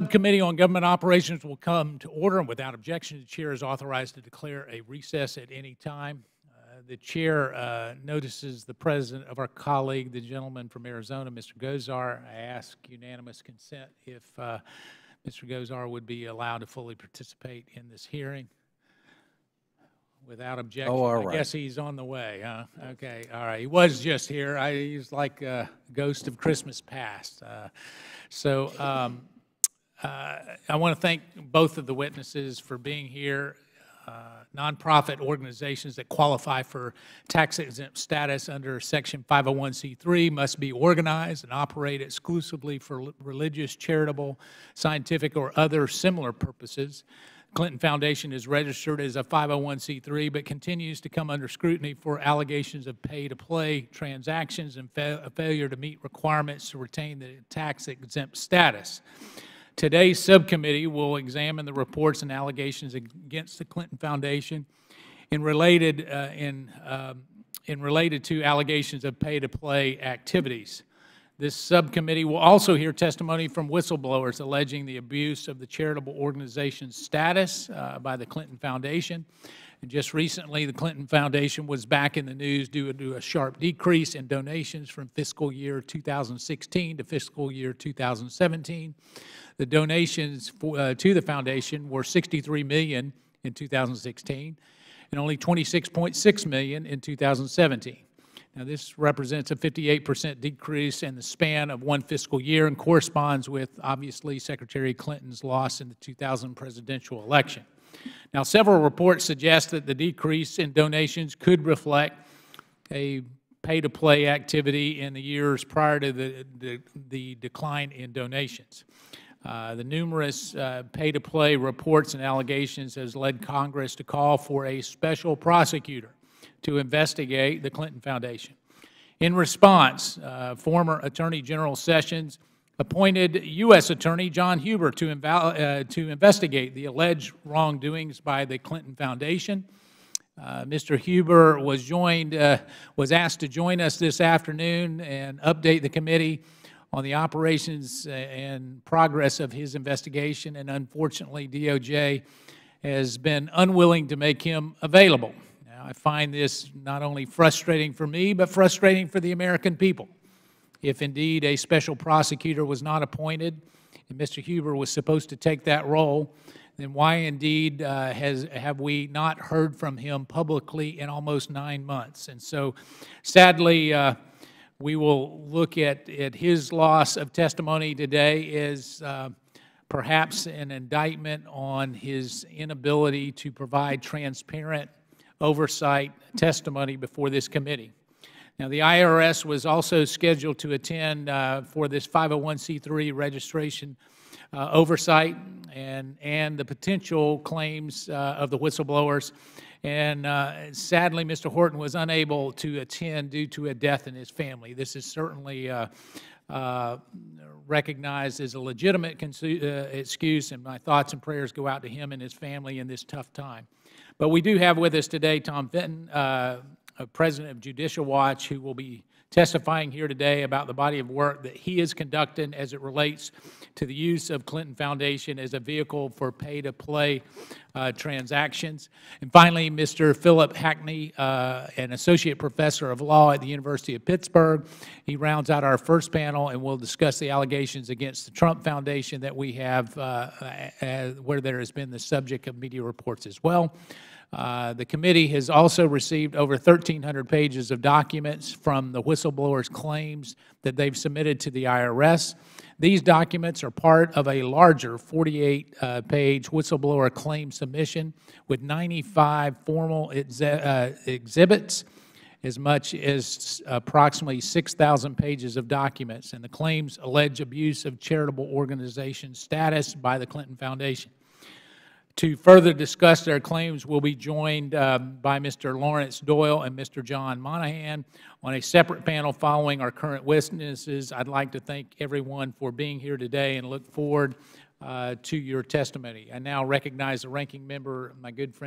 Committee on Government Operations will come to order, and without objection, the chair is authorized to declare a recess at any time. The chair notices the presence of our colleague, the gentleman from Arizona, Mr. Gozar. I ask unanimous consent if Mr. Gozar would be allowed to fully participate in this hearing. Without objection. Oh, all right. I guess he's on the way, huh? Okay, all right. He was just here. He's like a ghost of Christmas past. I want to thank both of the witnesses for being here. Nonprofit organizations that qualify for tax-exempt status under Section 501c3 must be organized and operate exclusively for religious, charitable, scientific, or other similar purposes. Clinton Foundation is registered as a 501c3 but continues to come under scrutiny for allegations of pay-to-play transactions and failure to meet requirements to retain the tax-exempt status. Today's subcommittee will examine the reports and allegations against the Clinton Foundation in related to allegations of pay-to-play activities. This subcommittee will also hear testimony from whistleblowers alleging the abuse of the charitable organization's status by the Clinton Foundation. And just recently, the Clinton Foundation was back in the news due to a sharp decrease in donations from fiscal year 2016 to fiscal year 2017. The donations to the foundation were $63 million in 2016 and only $26.6 million in 2017. Now, this represents a 58% decrease in the span of one fiscal year and corresponds with, obviously, Secretary Clinton's loss in the 2000 presidential election. Now, several reports suggest that the decrease in donations could reflect a pay-to-play activity in the years prior to the decline in donations. The numerous pay-to-play reports and allegations has led Congress to call for a special prosecutor to investigate the Clinton Foundation. In response, former Attorney General Sessions appointed U.S. Attorney John Huber to investigate the alleged wrongdoings by the Clinton Foundation. Mr. Huber was asked to join us this afternoon and update the committee on the operations and progress of his investigation, and unfortunately, DOJ has been unwilling to make him available. Now, I find this not only frustrating for me, but frustrating for the American people. If indeed a special prosecutor was not appointed and Mr. Huber was supposed to take that role, then why indeed have we not heard from him publicly in almost 9 months? And so, sadly, we will look at his loss of testimony today as perhaps an indictment on his inability to provide transparent oversight testimony before this committee. Now, the IRS was also scheduled to attend for this 501c3 registration oversight and the potential claims of the whistleblowers. And sadly, Mr. Horton was unable to attend due to a death in his family. This is certainly recognized as a legitimate excuse, and my thoughts and prayers go out to him and his family in this tough time. But we do have with us today Tom Fenton, President of Judicial Watch, who will be testifying here today about the body of work that he is conducting as it relates to the use of Clinton Foundation as a vehicle for pay-to-play transactions. And finally, Mr. Philip Hackney, an Associate Professor of Law at the University of Pittsburgh. He rounds out our first panel and will discuss the allegations against the Trump Foundation that we have where there has been the subject of media reports as well. The committee has also received over 1,300 pages of documents from the whistleblowers' claims that they've submitted to the IRS. These documents are part of a larger 48-page whistleblower claim submission with 95 formal exhibits, as much as approximately 6,000 pages of documents, and the claims allege abuse of charitable organization status by the Clinton Foundation. To further discuss their claims, we'll be joined by Mr. Lawrence Doyle and Mr. John Monahan on a separate panel following our current witnesses. I'd like to thank everyone for being here today and look forward to your testimony. I now recognize the ranking member, my good friend